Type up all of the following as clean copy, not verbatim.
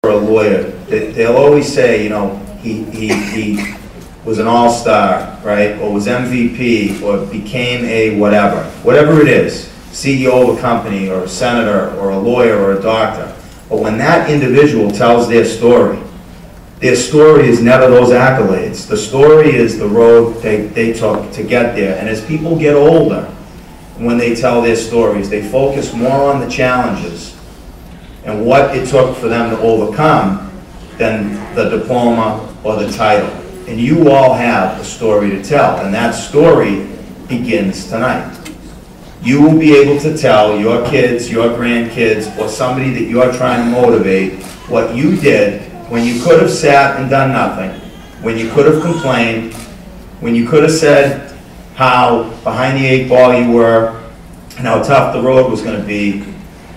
or a lawyer, they'll always say, you know, he was an all-star, right, or was MVP, or became a whatever it is, CEO of a company, or a senator, or a lawyer, or a doctor. But when that individual tells their story is never those accolades. The story is the road they took to get there. And as people get older, when they tell their stories, they focus more on the challenges and what it took for them to overcome than the diploma or the title. And you all have a story to tell, and that story begins tonight. You will be able to tell your kids, your grandkids, or somebody that you're trying to motivate what you did when you could have sat and done nothing, when you could have complained, when you could have said how behind the 8 ball you were and how tough the road was going to be.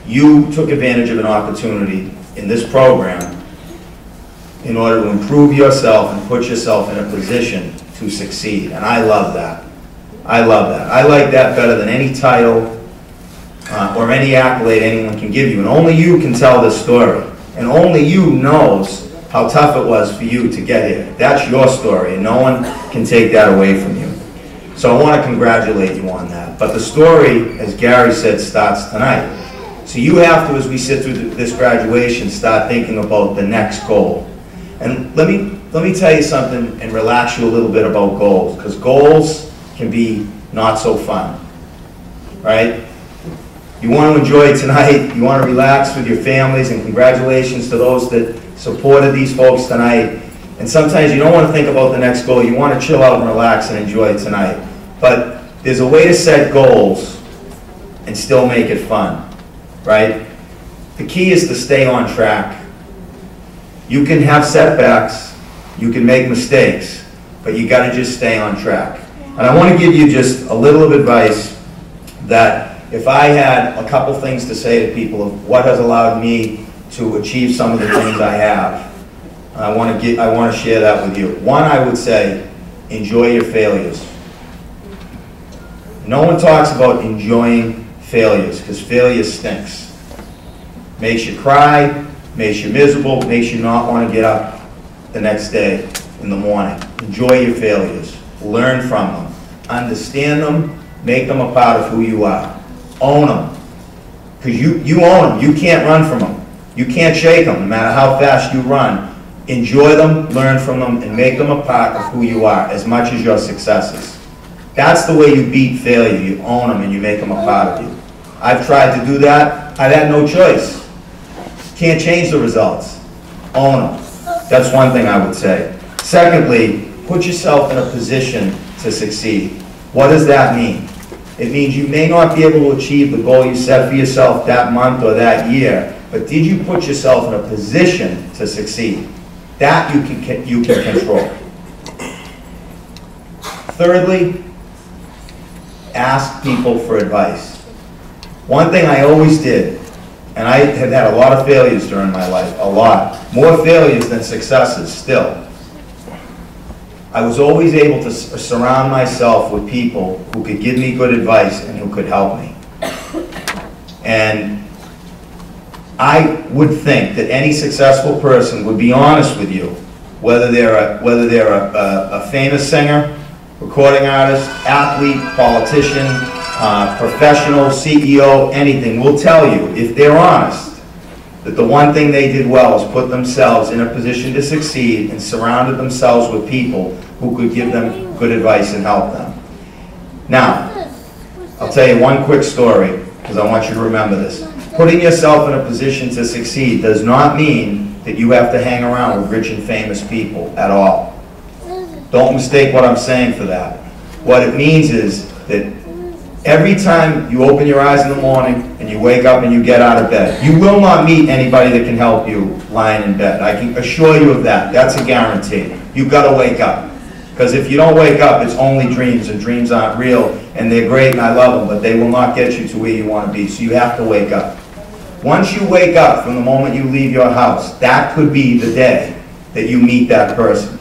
You took advantage of an opportunity in this program in order to improve yourself and put yourself in a position to succeed. And I love that. I love that. I like that better than any title or any accolade anyone can give you. And only you can tell this story. And only you knows how tough it was for you to get here. That's your story, and no one can take that away from you. So I want to congratulate you on that. But the story, as Gary said, starts tonight. So you have to, as we sit through this graduation, start thinking about the next goal. And let me tell you something and relax you a little bit about goals, because goals can be not so fun, right? You want to enjoy tonight, you want to relax with your families, and congratulations to those that supported these folks tonight. And sometimes you don't want to think about the next goal, you want to chill out and relax and enjoy tonight. But there's a way to set goals and still make it fun, right? The key is to stay on track. You can have setbacks, you can make mistakes, but you got to just stay on track. And I want to give you just a little of advice that if I had a couple things to say to people of what has allowed me to achieve some of the things I have, I want to share that with you. One, I would say, enjoy your failures. No one talks about enjoying failures, because failure stinks. Makes you cry, makes you miserable, makes you not want to get up the next day in the morning. Enjoy your failures. Learn from them. Understand them. Make them a part of who you are. Own them. Because you own them. You can't run from them. You can't shake them, no matter how fast you run. Enjoy them, learn from them, and make them a part of who you are as much as your successes. That's the way you beat failure. You own them and you make them a part of you. I've tried to do that. I've had no choice. Can't change the results. Own them. That's one thing I would say. Secondly, put yourself in a position to succeed. What does that mean? It means you may not be able to achieve the goal you set for yourself that month or that year, but did you put yourself in a position to succeed? That you can control. Thirdly, ask people for advice. One thing I always did, and I have had a lot of failures during my life, a lot. More failures than successes still. I was always able to surround myself with people who could give me good advice and who could help me. And I would think that any successful person would be honest with you, whether they're a famous singer, recording artist, athlete, politician, professional, CEO, anything, will tell you, if they're honest, that the one thing they did well is put themselves in a position to succeed and surrounded themselves with people who could give them good advice and help them. Now, I'll tell you one quick story, because I want you to remember this. Putting yourself in a position to succeed does not mean that you have to hang around with rich and famous people at all. Don't mistake what I'm saying for that. What it means is that every time you open your eyes in the morning and you wake up and you get out of bed, you will not meet anybody that can help you lying in bed. I can assure you of that. That's a guarantee. You've got to wake up. Because if you don't wake up, it's only dreams, and dreams aren't real, and they're great and I love them, but they will not get you to where you want to be. So you have to wake up. Once you wake up from the moment you leave your house, that could be the day that you meet that person.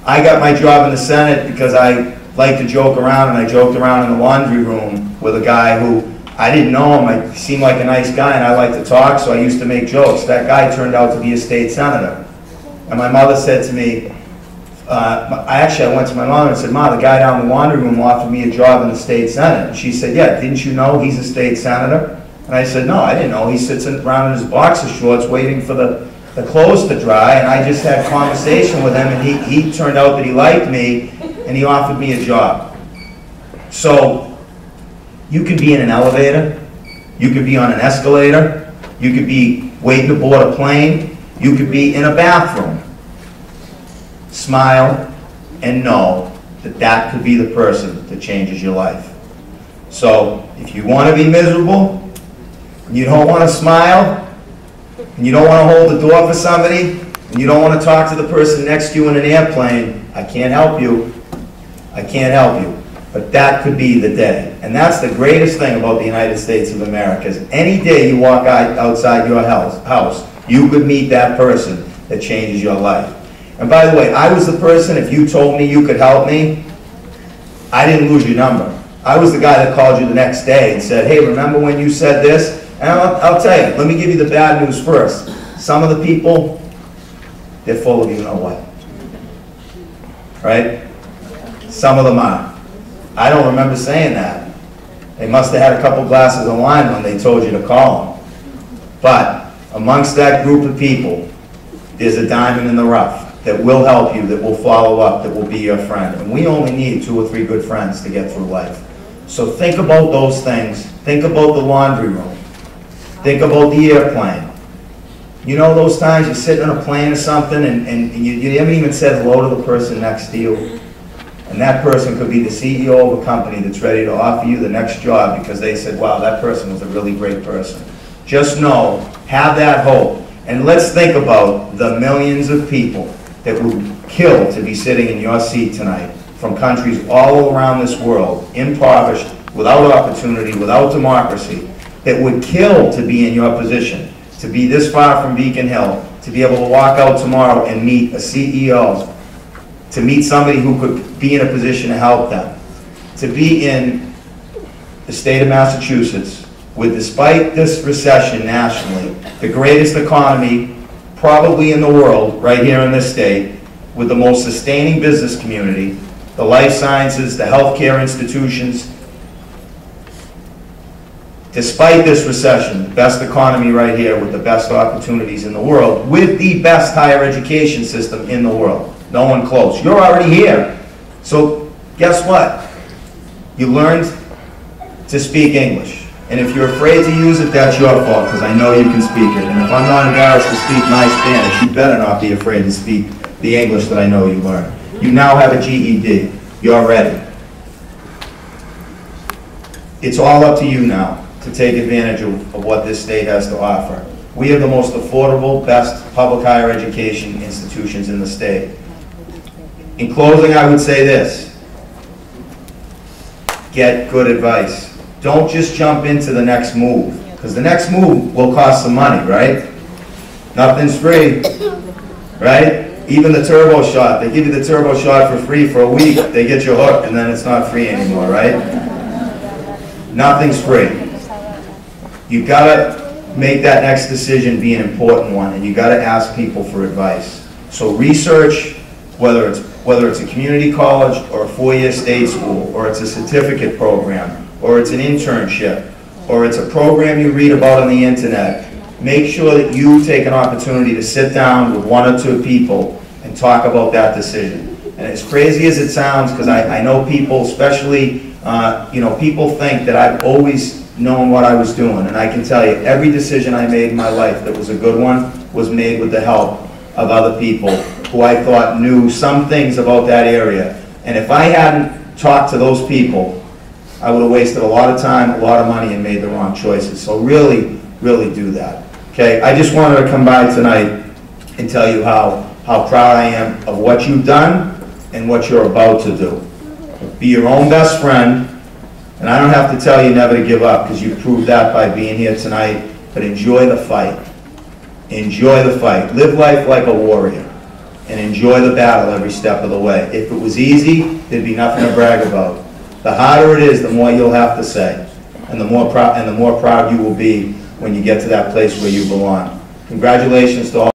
I got my job in the Senate because I like to joke around, and I joked around in the laundry room with a guy who I didn't know him. He seemed like a nice guy, and I like to talk, so I used to make jokes. That guy turned out to be a state senator. And my mother said to me, I went to my mother and said, "Ma, the guy down in the laundry room offered me a job in the state senate." And she said, "Yeah, didn't you know he's a state senator?" And I said, "No, I didn't know. He sits around in his boxer shorts waiting for the clothes to dry." And I just had a conversation with him, and he turned out that he liked me, and he offered me a job. So you could be in an elevator, you could be on an escalator, you could be waiting to board a plane, you could be in a bathroom. Smile and know that that could be the person that changes your life. So if you want to be miserable, and you don't want to smile, and you don't want to hold the door for somebody, and you don't want to talk to the person next to you in an airplane, I can't help you. I can't help you. But that could be the day. And that's the greatest thing about the United States of America, is any day you walk outside your house, you could meet that person that changes your life. And by the way, I was the person, if you told me you could help me, I didn't lose your number. I was the guy that called you the next day and said, "Hey, remember when you said this?" And I'll tell you, let me give you the bad news first. Some of the people, they're full of you know what. Right? Some of them are. I don't remember saying that. They must have had a couple glasses of wine when they told you to call them. But amongst that group of people, there's a diamond in the rough that will help you, that will follow up, that will be your friend. And we only need 2 or 3 good friends to get through life. So think about those things. Think about the laundry room. Think about the airplane. You know those times you're sitting on a plane or something and you haven't even said hello to the person next to you? And that person could be the CEO of a company that's ready to offer you the next job because they said, "Wow, that person was a really great person." Just know, have that hope. And let's think about the millions of people that would kill to be sitting in your seat tonight from countries all around this world, impoverished, without opportunity, without democracy, that would kill to be in your position, to be this far from Beacon Hill, to be able to walk out tomorrow and meet a CEO, to meet somebody who could be in a position to help them, to be in the state of Massachusetts with, despite this recession nationally, the greatest economy probably in the world, right here in this state, with the most sustaining business community, the life sciences, the healthcare institutions. Despite this recession, the best economy right here with the best opportunities in the world, with the best higher education system in the world. No one close. You're already here. So guess what? You learned to speak English. And if you're afraid to use it, that's your fault, because I know you can speak it. And if I'm not embarrassed to speak my Spanish, you better not be afraid to speak the English that I know you learned. You now have a GED. You're ready. It's all up to you now to take advantage of what this state has to offer. We have the most affordable, best public higher education institutions in the state. In closing, I would say this: get good advice. Don't just jump into the next move, because the next move will cost some money, right? Nothing's free, right? Even the turbo shot, they give you the turbo shot for free for a week, they get you hooked, and then it's not free anymore, right? Nothing's free. You've got to make that next decision be an important one, and you've got to ask people for advice. So research, whether it's a community college or a 4-year state school, or it's a certificate program, or it's an internship, or it's a program you read about on the internet, make sure that you take an opportunity to sit down with 1 or 2 people and talk about that decision. And as crazy as it sounds, because I know people, especially, people think that I've always known what I was doing. And I can tell you, every decision I made in my life that was a good one was made with the help of other people who I thought knew some things about that area. And if I hadn't talked to those people, I would have wasted a lot of time, a lot of money, and made the wrong choices. So really, really do that. Okay, I just wanted to come by tonight and tell you how proud I am of what you've done and what you're about to do. Be your own best friend, and I don't have to tell you never to give up, because you proved that by being here tonight, but enjoy the fight. Enjoy the fight. Live life like a warrior, and enjoy the battle every step of the way. If it was easy, there'd be nothing to brag about. The harder it is, the more you'll have to say. and the more proud you will be when you get to that place where you belong. Congratulations to all